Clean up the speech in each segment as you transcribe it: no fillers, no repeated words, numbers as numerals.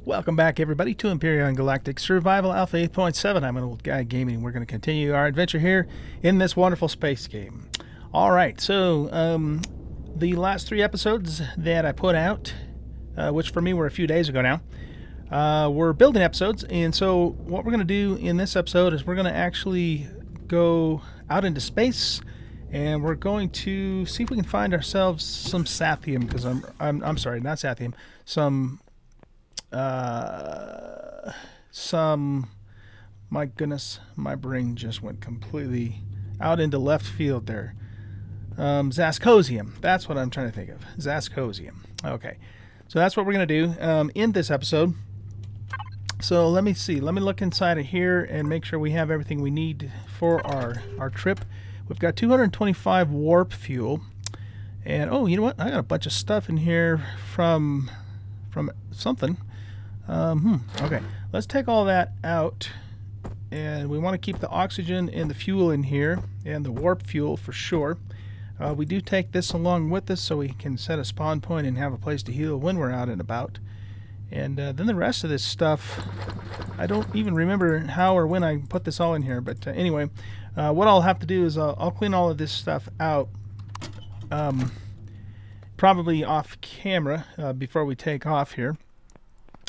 Welcome back, everybody, to Empyrion Galactic Survival Alpha 8.7. I'm an old guy gaming. We're going to continue our adventure here in this wonderful space game. All right, so the last 3 episodes that I put out, which for me were a few days ago now, were building episodes. And so what we're going to do in this episode is we're going to actually go out into space, and we're going to see if we can find ourselves some Sathium, because I'm sorry, not Sathium, my goodness, my brain just went completely out into left field there. Zascosium, that's what I'm trying to think of. Zascosium. Okay, so that's what we're going to do in this episode. So let me see, let me look inside of here and make sure we have everything we need for our trip. We've got 225 warp fuel, and oh, you know what, I got a bunch of stuff in here from something. Okay, let's take all that out, and we want to keep the oxygen and the fuel in here, and the warp fuel for sure. We do take this along with us so we can set a spawn point and have a place to heal when we're out and about. And then the rest of this stuff, I don't even remember how or when I put this all in here, but anyway, what I'll have to do is I'll clean all of this stuff out, probably off camera before we take off here.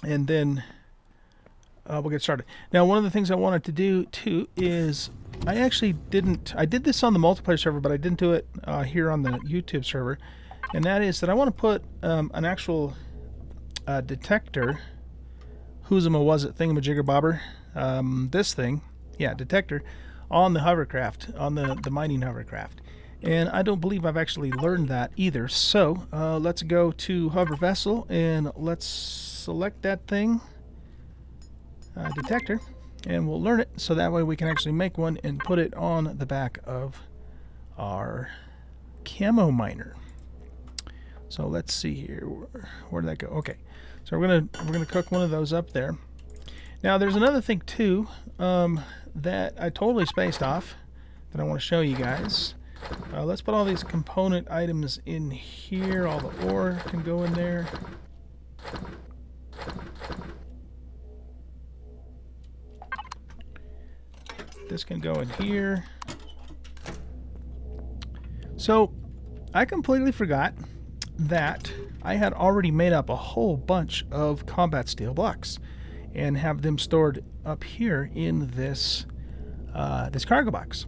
And then we'll get started. Now, one of the things I wanted to do too is I did this on the multiplayer server, but I didn't do it here on the YouTube server. And that is that I want to put an actual detector, who'sama was it, thingamajigger bobber, this thing, yeah, detector, on the hovercraft, on the mining hovercraft. And I don't believe I've actually learned that either. So let's go to hover vessel and let's select that thing, detector, and we'll learn it so that way we can actually make one and put it on the back of our camo miner. So let's see here, where did that go? Okay, so we're gonna cook one of those up there. Now there's another thing too that I totally spaced off that I want to show you guys. Let's put all these component items in here. All the ore can go in there. This can go in here. So I completely forgot that I had already made up a whole bunch of combat steel blocks and have them stored up here in this this cargo box.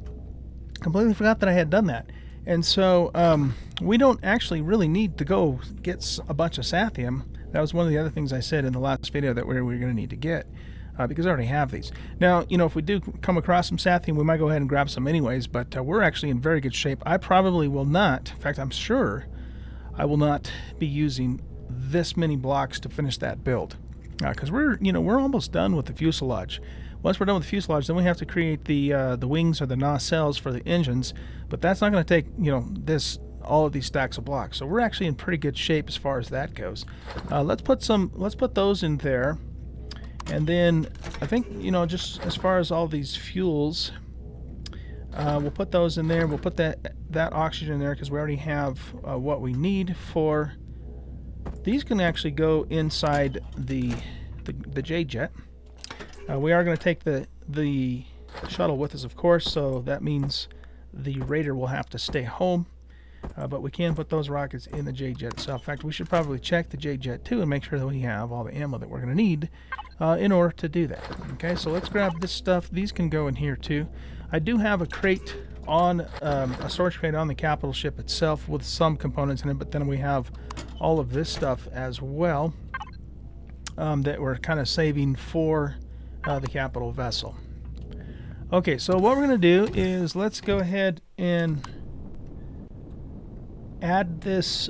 Completely forgot that I had done that. And so we don't actually really need to go get a bunch of Sathium. That was one of the other things I said in the last video that we're going to need to get, because I already have these. Now, you know, if we do come across some Sathium, we might go ahead and grab some anyways, but we're actually in very good shape. I probably will not, in fact, I'm sure I will not be using this many blocks to finish that build, because we're almost done with the fuselage. Once we're done with the fuselage, then we have to create the wings or the nacelles for the engines, but that's not going to take, you know, all of these stacks of blocks. So we're actually in pretty good shape as far as that goes. Let's put those in there, and then I think, you know, just as far as all these fuels, we'll put those in there. We'll put that oxygen in there because we already have what we need for. These can actually go inside the J-jet. We are going to take the shuttle with us, of course, so that means the Raider will have to stay home. But we can put those rockets in the J-jet itself. In fact, we should probably check the J-jet too and make sure that we have all the ammo that we're going to need in order to do that. Okay, so let's grab this stuff. These can go in here too. I do have a crate on, a storage crate on the capital ship itself with some components in it, but then we have all of this stuff as well that we're kind of saving for the capital vessel. Okay, so what we're going to do is let's go ahead and add this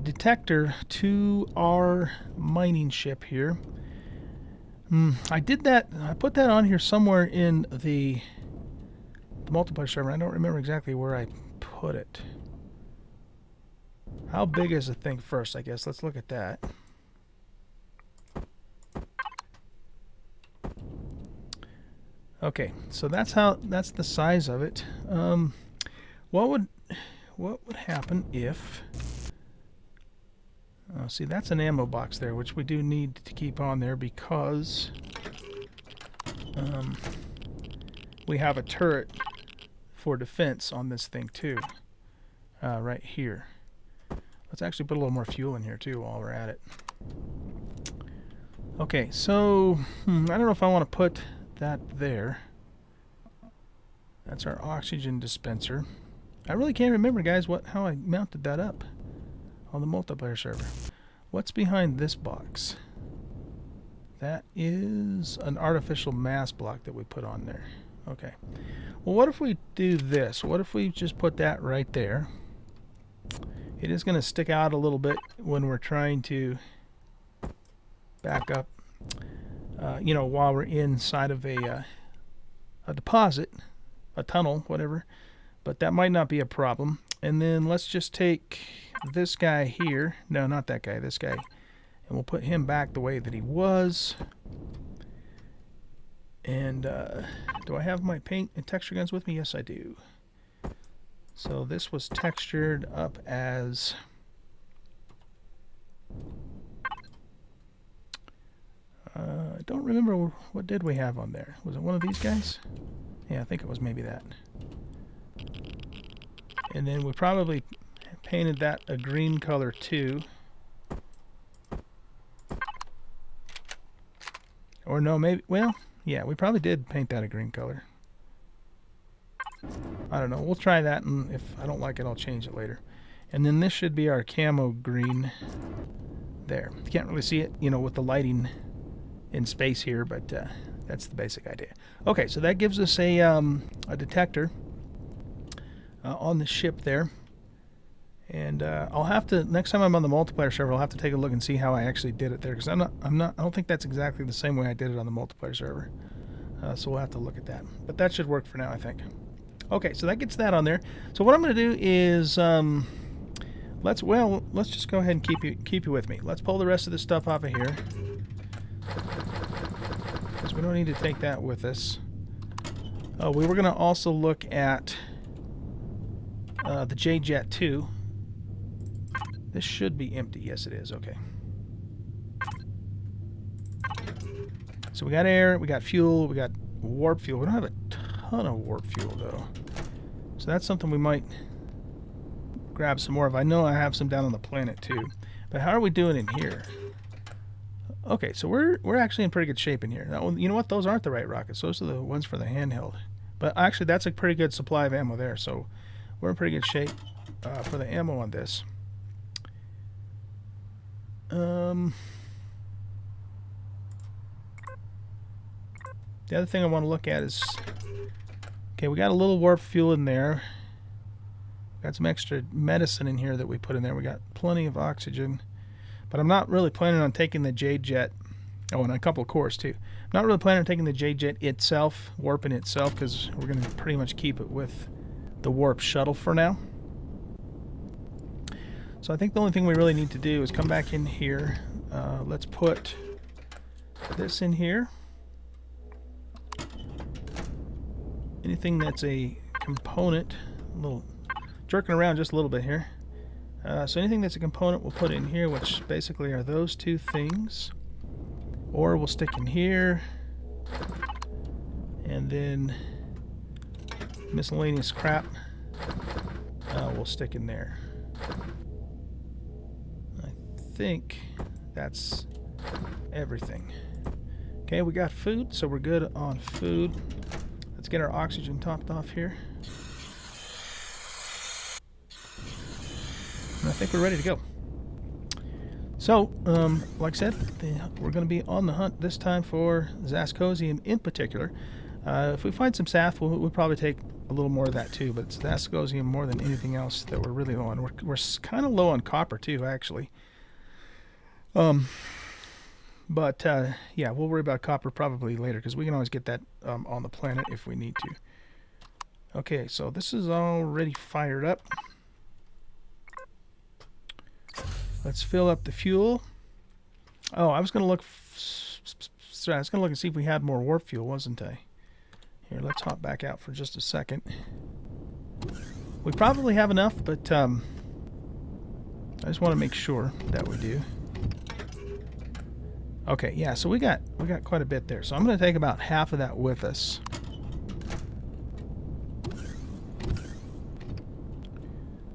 detector to our mining ship here. I did that. I put that on here somewhere in the multiplayer server. I don't remember exactly where I put it. How big is the thing first, I guess? Let's look at that. Okay, so that's the size of it. What would happen if See, that's an ammo box there, which we do need to keep on there because we have a turret for defense on this thing too, right here. Let's actually put a little more fuel in here too while we're at it. Okay, so I don't know if I want to put that there. That's our oxygen dispenser. I really can't remember, guys, how I mounted that up on the multiplayer server. What's behind this box? That is an artificial mass block that we put on there. Okay. Well, what if we do this? What if we just put that right there? It is going to stick out a little bit when we're trying to back up, you know, while we're inside of a deposit, a tunnel, whatever. But that might not be a problem. And then let's just take this guy here. No, not that guy, this guy. And we'll put him back the way that he was. And do I have my paint and texture guns with me? Yes, I do. So this was textured up as... I don't remember, what did we have on there? Was it one of these guys? Yeah, I think it was maybe that. And then we probably painted that a green color too. Or no, maybe, well, yeah, we probably did paint that a green color. I don't know, we'll try that, and if I don't like it, I'll change it later. And then this should be our camo green there. You can't really see it, you know, with the lighting in space here, but that's the basic idea. Okay, so that gives us a detector on the ship there. And I'll have to, next time I'm on the multiplayer server, I'll have to take a look and see how I actually did it there, because I don't think that's exactly the same way I did it on the multiplayer server. So we'll have to look at that. But that should work for now, I think. Okay, so that gets that on there. So what I'm going to do is let's just go ahead and keep you with me. Let's pull the rest of this stuff off of here, because we don't need to take that with us. Oh, we were going to also look at the J-Jet 2. This should be empty. Yes, it is. Okay. So we got air, we got fuel, we got warp fuel. We don't have a ton of warp fuel, though. So that's something we might grab some more of. I know I have some down on the planet, too. But how are we doing in here? Okay, so we're actually in pretty good shape in here. Now, you know what? Those aren't the right rockets. Those are the ones for the handheld. But actually, that's a pretty good supply of ammo there. So we're in pretty good shape for the ammo on this. The other thing I want to look at is, okay, we got a little warp fuel in there. Got some extra medicine in here that we put in there. We got plenty of oxygen. But I'm not really planning on taking the J-Jet. Oh, and a couple of cores too. I'm not really planning on taking the J-Jet itself, warping itself, because we're going to pretty much keep it with the warp shuttle for now. So I think the only thing we really need to do is come back in here. Let's put this in here. Anything that's a component, a little jerking around just a little bit here. So anything that's a component we'll put in here, which basically are those two things. Or we'll stick in here. And then miscellaneous crap we'll stick in there. I think that's everything. Okay, we got food, so we're good on food. Let's get our oxygen topped off here. And I think we're ready to go. So, like I said, we're going to be on the hunt this time for Zascosium in particular. If we find some Saf, we'll probably take a little more of that too, but it's Zascosium more than anything else that we're really low on. We're kind of low on copper too, actually. But yeah, we'll worry about copper probably later, because we can always get that on the planet if we need to. Okay, so this is already fired up. Let's fill up the fuel. Oh, I was going to look. Sorry, I was going to look and see if we had more warp fuel, wasn't I? Here, let's hop back out for just a second. We probably have enough, but I just want to make sure that we do. Okay, yeah, so we got quite a bit there. So I'm going to take about half of that with us.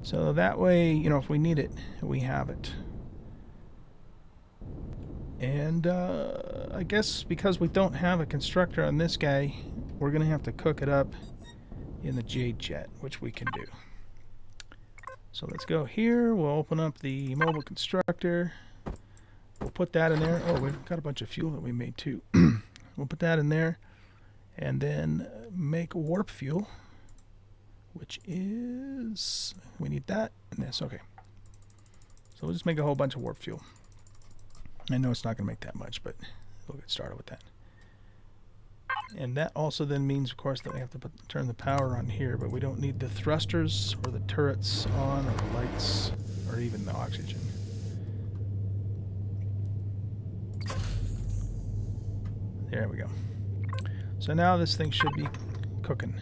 So that way, you know, if we need it, we have it. And I guess because we don't have a constructor on this guy, we're going to have to cook it up in the Jade Jet, which we can do. So let's go here. We'll open up the mobile constructor. We'll put that in there. Oh, we've got a bunch of fuel that we made too. We'll put that in there. And then make warp fuel, which is... we need that and this. Okay. So we'll just make a whole bunch of warp fuel. I know it's not going to make that much, but we'll get started with that. And that also then means, of course, that we have to turn the power on here, but we don't need the thrusters or the turrets on or the lights or even the oxygen. There we go. So now this thing should be cooking.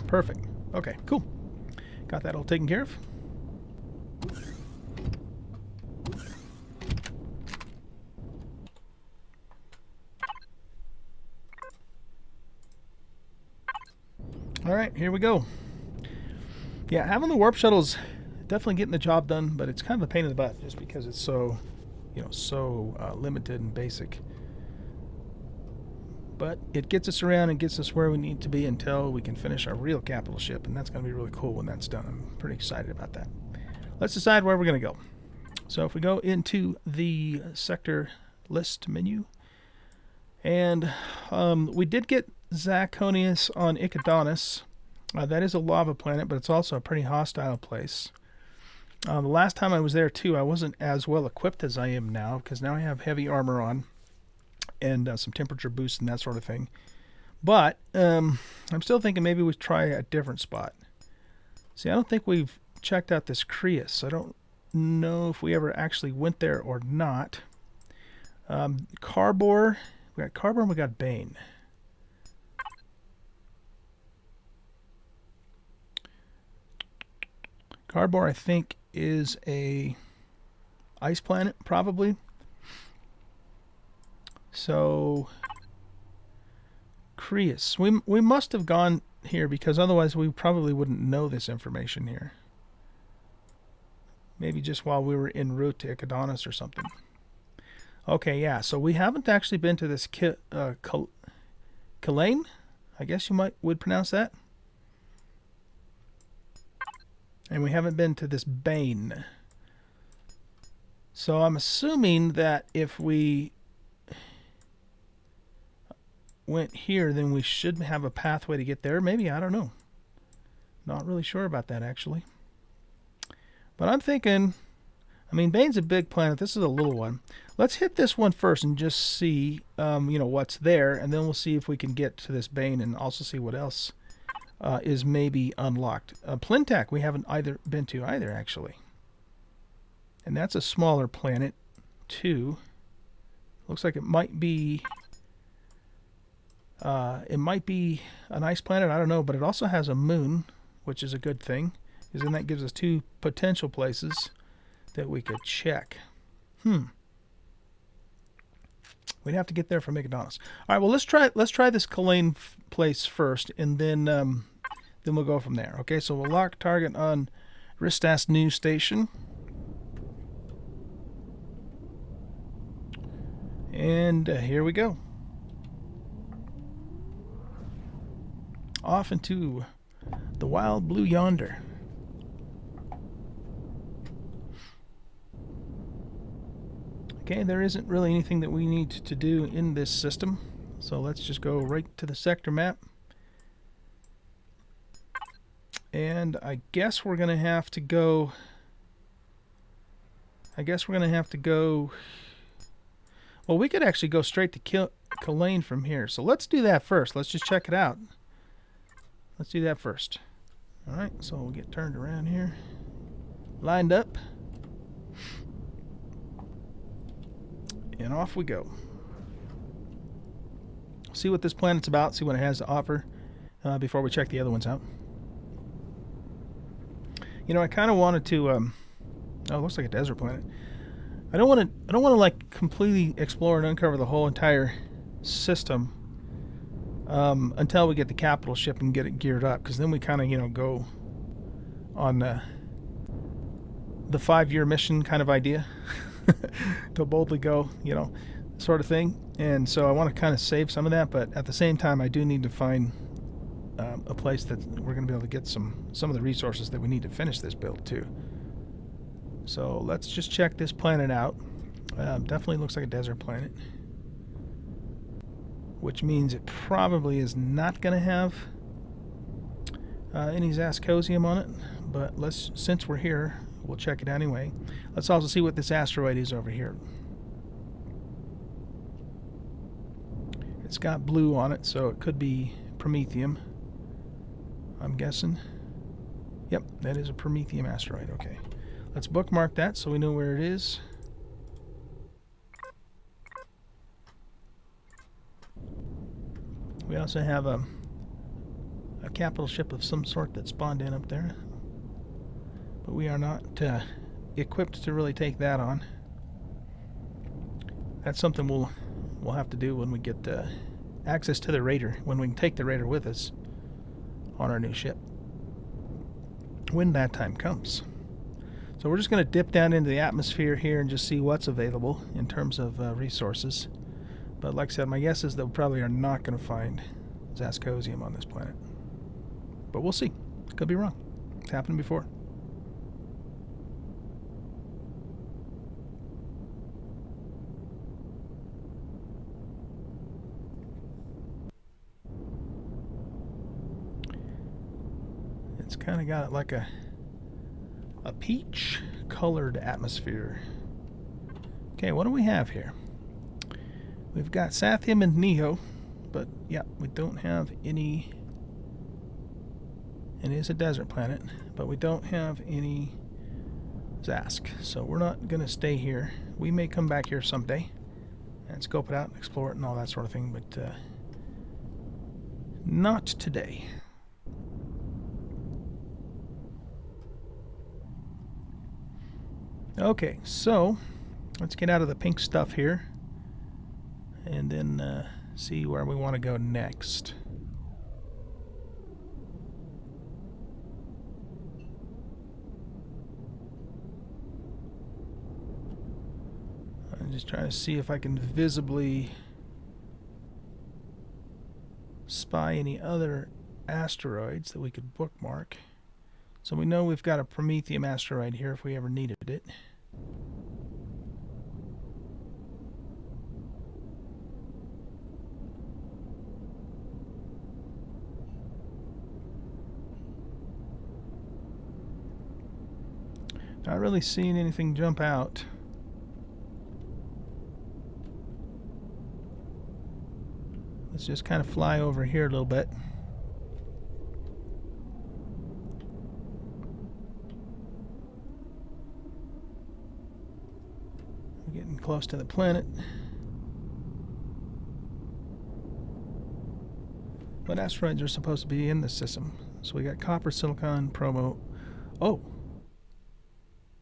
Perfect. Okay, cool. Got that all taken care of. All right, here we go. Yeah, having the warp shuttle's definitely getting the job done, but it's kind of a pain in the butt just because it's so, you know, so limited and basic. But it gets us around and gets us where we need to be until we can finish our real capital ship, and that's going to be really cool when that's done. I'm pretty excited about that. Let's decide where we're going to go. So if we go into the sector list menu, and we did get Zachonius on Icodonis. That is a lava planet, but it's also a pretty hostile place. The last time I was there too, I wasn't as well equipped as I am now, because now I have heavy armor on and some temperature boosts and that sort of thing. But I'm still thinking maybe we try a different spot. See, I don't think we've checked out this Creus. I don't know if we ever actually went there or not. Carbor, we got Carbor and we got Bane. Carbor, I think, is a ice planet, probably. So, Creus. We must have gone here because otherwise we probably wouldn't know this information here. Maybe just while we were en route to Icodonis or something. Okay, yeah. So we haven't actually been to this Kalane, I guess you would pronounce that. And we haven't been to this Bane. So I'm assuming that if we went here, then we should have a pathway to get there. Maybe, I don't know. Not really sure about that, actually. But I'm thinking, I mean, Bane's a big planet. This is a little one. Let's hit this one first and just see, you know, what's there. And then we'll see if we can get to this Bane and also see what else is maybe unlocked. Plintak we haven't been to either, actually. And that's a smaller planet, too. Looks like it might be an ice planet. I don't know, but it also has a moon, which is a good thing, because then that gives us two potential places that we could check. We'd have to get there from Icodonis. All right, well, let's try this Kalane place first, and then we'll go from there. Okay, so we'll lock target on Ristas New Station. And here we go. Off into the wild blue yonder. Okay, there isn't really anything that we need to do in this system, so let's just go right to the sector map. And I guess we're gonna have to go. Well, we could actually go straight to Kalane from here. So let's do that first. Let's just check it out. Let's do that first. All right, so we'll get turned around here. Lined up. And off we go. See what this planet's about, see what it has to offer before we check the other ones out. You know, I kind of wanted to Oh, it looks like a desert planet. I don't want to like completely explore and uncover the whole entire system until we get the capital ship and get it geared up, because then we kind of, you know, go on the 5-year mission kind of idea to boldly go, you know, sort of thing. And so I want to kind of save some of that, but at the same time I do need to find a place that we're going to be able to get some of the resources that we need to finish this build too. So let's just check this planet out. Definitely looks like a desert planet, which means it probably is not going to have any Zascosium on it, but since we're here, we'll check it anyway. Let's also see what this asteroid is over here. It's got blue on it, so it could be Promethium, I'm guessing. Yep, that is a Promethium asteroid. Okay, let's bookmark that so we know where it is. We also have a capital ship of some sort that spawned in up there, but we are not equipped to really take that on. That's something we'll have to do when we get access to the raider, when we can take the raider with us on our new ship, when that time comes. So we're just going to dip down into the atmosphere here and just see what's available in terms of resources. But like I said, my guess is that we probably are not going to find Zascosium on this planet. But we'll see. Could be wrong. It's happened before. It's kind of got like a peach colored atmosphere. Okay, what do we have here? We've got Sathium and Neo, but yeah, we don't have any. It is a desert planet, but we don't have any Zask, so we're not going to stay here. We may come back here someday and scope it out and explore it and all that sort of thing, but not today. Okay, so let's get out of the pink stuff here and then see where we want to go next. I'm just trying to see if I can visibly spy any other asteroids that we could bookmark. So we know we've got a Promethium asteroid here if we ever needed it. Not really seeing anything jump out. Let's just kind of fly over here a little bit. We're getting close to the planet. What asteroids are supposed to be in this system? So we got copper, silicon, promo. Oh!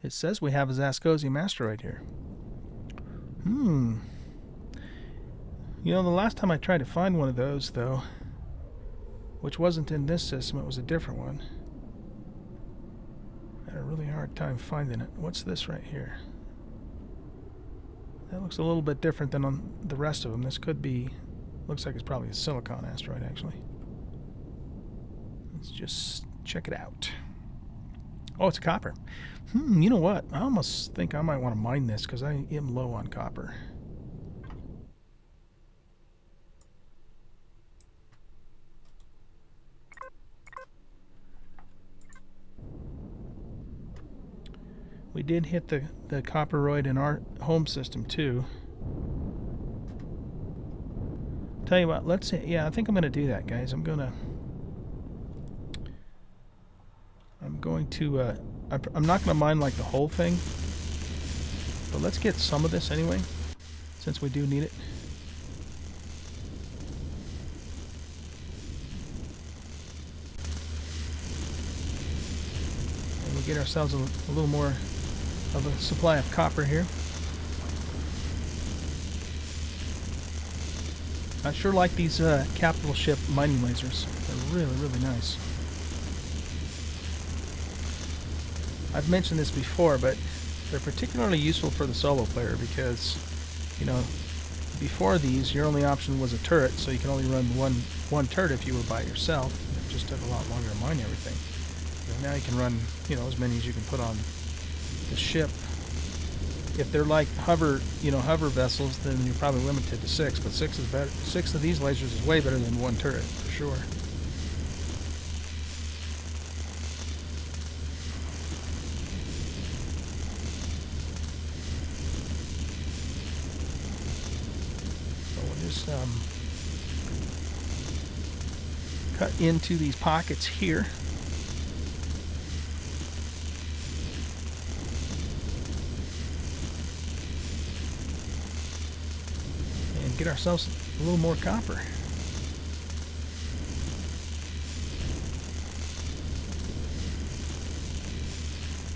It says we have a Zascosium asteroid here. You know, the last time I tried to find one of those, though, which wasn't in this system, it was a different one. I had a really hard time finding it. What's this right here? That looks a little bit different than on the rest of them. This could be, looks like it's probably a silicon asteroid, actually. Let's just check it out. Oh, it's copper. You know what? I almost think I might want to mine this because I am low on copper. We did hit the copperoid in our home system too. Tell you what, let's see. Yeah, I think I'm going to do that, guys. I'm going to I'm not going to mine like the whole thing, but let's get some of this anyway, since we do need it. And we get ourselves a little more of a supply of copper here. I sure like these capital ship mining lasers. They're really, really nice. I've mentioned this before, but they're particularly useful for the solo player because, you know, before these, your only option was a turret, so you can only run one turret if you were by yourself. It just took a lot longer to mine everything. But now you can run, you know, as many as you can put on the ship. If they're like hover vessels, then you're probably limited to 6. But 6 is better. 6 of these lasers is way better than one turret for sure. Just cut into these pockets here. And get ourselves a little more copper.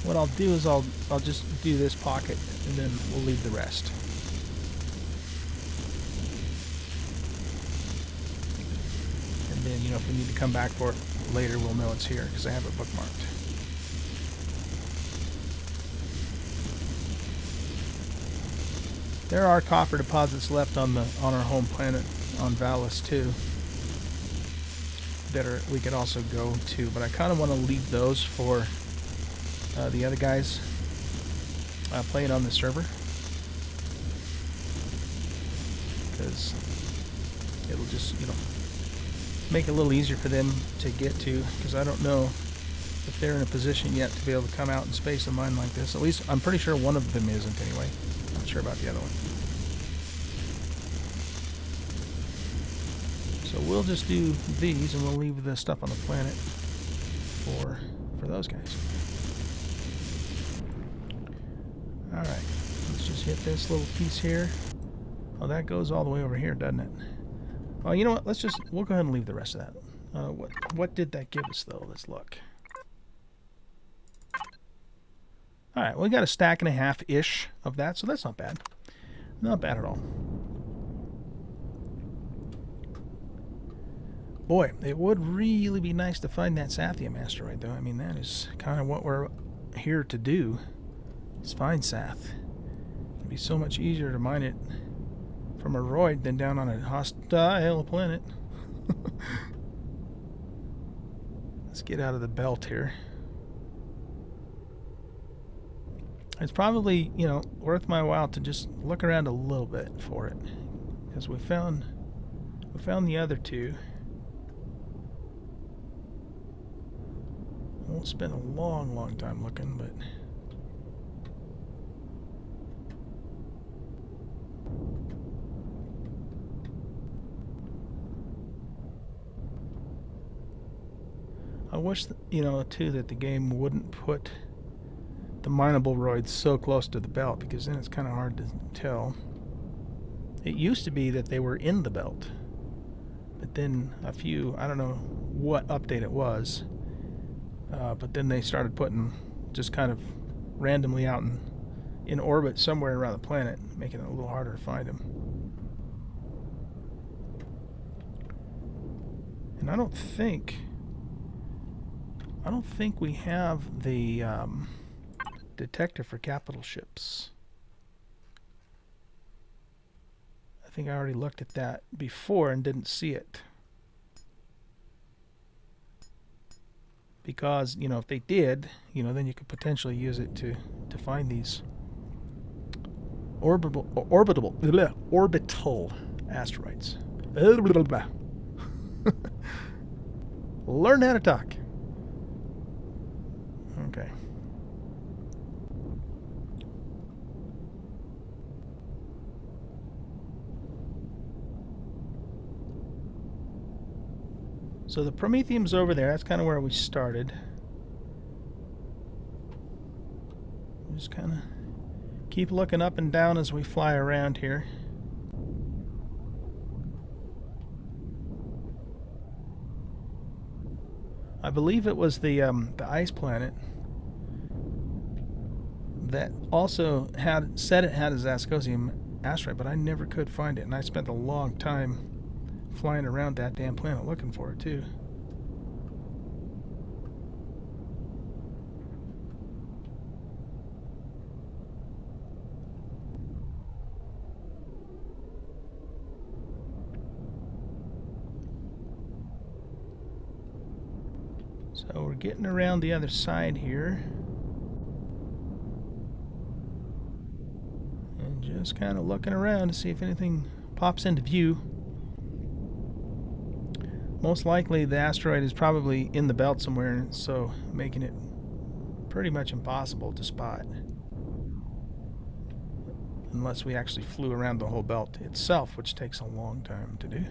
What I'll do is I'll just do this pocket and then we'll leave the rest. Then, you know, if we need to come back for it later, we'll know it's here because I have it bookmarked. There are copper deposits left on our home planet on Valis too that we could also go to, but I kind of want to leave those for the other guys playing on the server because it'll just, you know, make it a little easier for them to get to, because I don't know if they're in a position yet to be able to come out in space and mine like this. At least I'm pretty sure one of them isn't anyway. Not sure about the other one. So we'll just do these and we'll leave the stuff on the planet for those guys. Alright, let's just hit this little piece here. Oh, that goes all the way over here, doesn't it? Oh, you know what? We'll go ahead and leave the rest of that. What did that give us, though? Let's look. Alright, well, we got a stack and a half-ish of that, so that's not bad. Not bad at all. Boy, it would really be nice to find that Sathium asteroid, though. I mean, that is kind of what we're here to do, is find Sath. It'd be so much easier to mine it from a roid than down on a hostile planet. Let's get out of the belt here. It's probably, you know, worth my while to just look around a little bit for it, because we found the other two. I won't spend a long time looking, but I wish, you know, too, that the game wouldn't put the mineable roids so close to the belt, because then it's kind of hard to tell. It used to be that they were in the belt, but then I don't know what update it was, but then they started putting just kind of randomly out in orbit somewhere around the planet, making it a little harder to find them. And I don't think we have the detector for capital ships. I think I already looked at that before and didn't see it. Because, you know, if they did, you know, then you could potentially use it to find these orbital asteroids. Learn how to talk. Okay. So the Promethium's over there. That's kind of where we started. Just kind of keep looking up and down as we fly around here. I believe it was the ice planet that also said it had a Zascosium asteroid, but I never could find it, and I spent a long time flying around that damn planet looking for it too. So we're getting around the other side here. And just kind of looking around to see if anything pops into view. Most likely the asteroid is probably in the belt somewhere, so making it pretty much impossible to spot. Unless we actually flew around the whole belt itself, which takes a long time to do.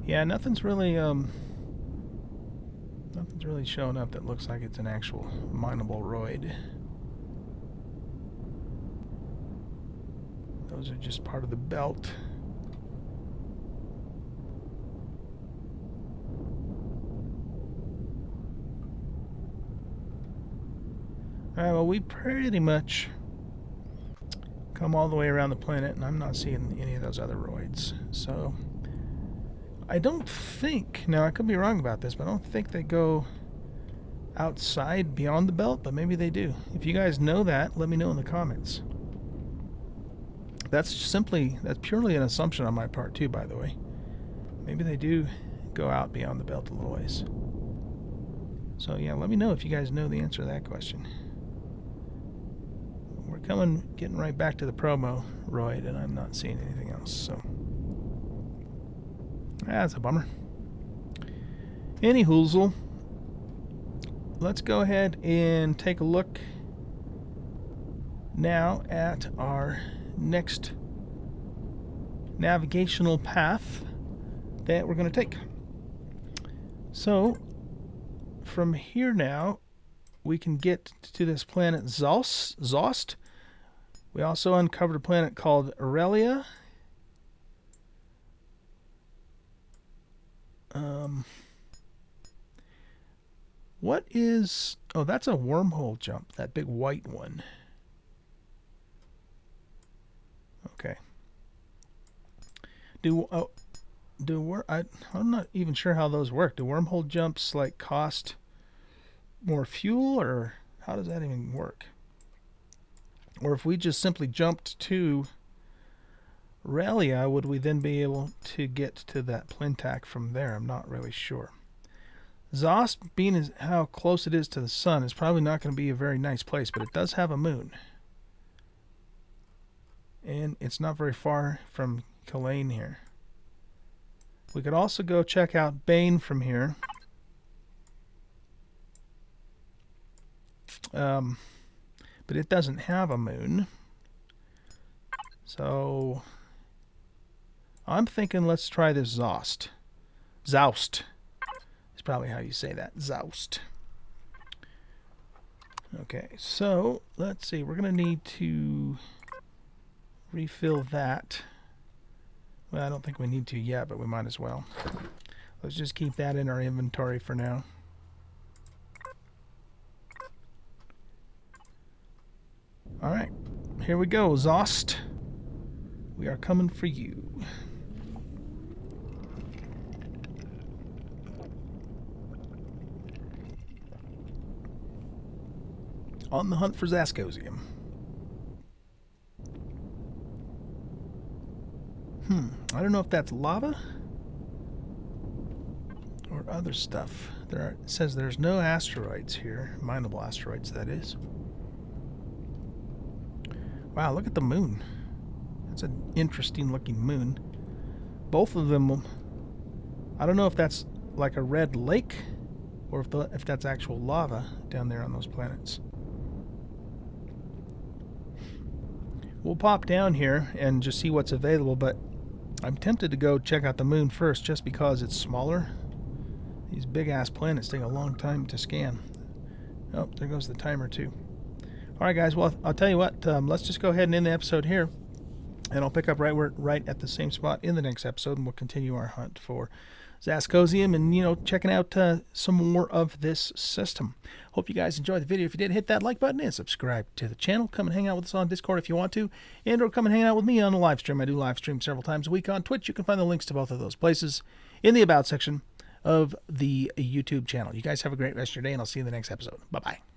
Yeah, nothing's really showing up that looks like it's an actual mineable roid. Those are just part of the belt. Alright, well, we pretty much come all the way around the planet, and I'm not seeing any of those other roids. So I don't think, now I could be wrong about this, but I don't think they go outside beyond the belt, but maybe they do. If you guys know that, let me know in the comments. That's purely an assumption on my part too, by the way. Maybe they do go out beyond the belt a little ways. So yeah, let me know if you guys know the answer to that question. We're getting right back to the promo roid, and I'm not seeing anything else, so that's a bummer. Any hoozle, let's go ahead and take a look now at our next navigational path that we're going to take. So from here now we can get to this planet Zost. We also uncovered a planet called Aurelia. What is... Oh, that's a wormhole jump, that big white one. Okay. I'm not even sure how those work. Do wormhole jumps like cost more fuel, or how does that even work? Or if we just simply jumped to Aurelia, would we then be able to get to that Plintac from there? I'm not really sure. Zost, being as how close it is to the sun, is probably not going to be a very nice place, but it does have a moon. And it's not very far from Kalane here. We could also go check out Bane from here. But it doesn't have a moon. So I'm thinking let's try this Zost. Zoust is probably how you say that. Zoust. Okay, so let's see. We're going to need to refill that. Well, I don't think we need to yet, but we might as well. Let's just keep that in our inventory for now. Alright, here we go, Zost. We are coming for you. On the hunt for Zascosium. I don't know if that's lava or other stuff. It says there's no asteroids here. Mineable asteroids, that is. Wow, look at the moon. It's an interesting looking moon. Both of them, I don't know if that's like a red lake or if that's actual lava down there on those planets. We'll pop down here and just see what's available, but I'm tempted to go check out the moon first just because it's smaller These big-ass planets take a long time to scan. Oh, there goes the timer, too. All right, guys. Well, I'll tell you what. Let's just go ahead and end the episode here. And I'll pick up right at the same spot in the next episode, and we'll continue our hunt for Zascosium and, checking out some more of this system. Hope you guys enjoyed the video. If you did, hit that like button and subscribe to the channel. Come and hang out with us on Discord if you want to, or come and hang out with me on the live stream. I do live stream several times a week on Twitch. You can find the links to both of those places in the About section of the YouTube channel. You guys have a great rest of your day, and I'll see you in the next episode. Bye-bye.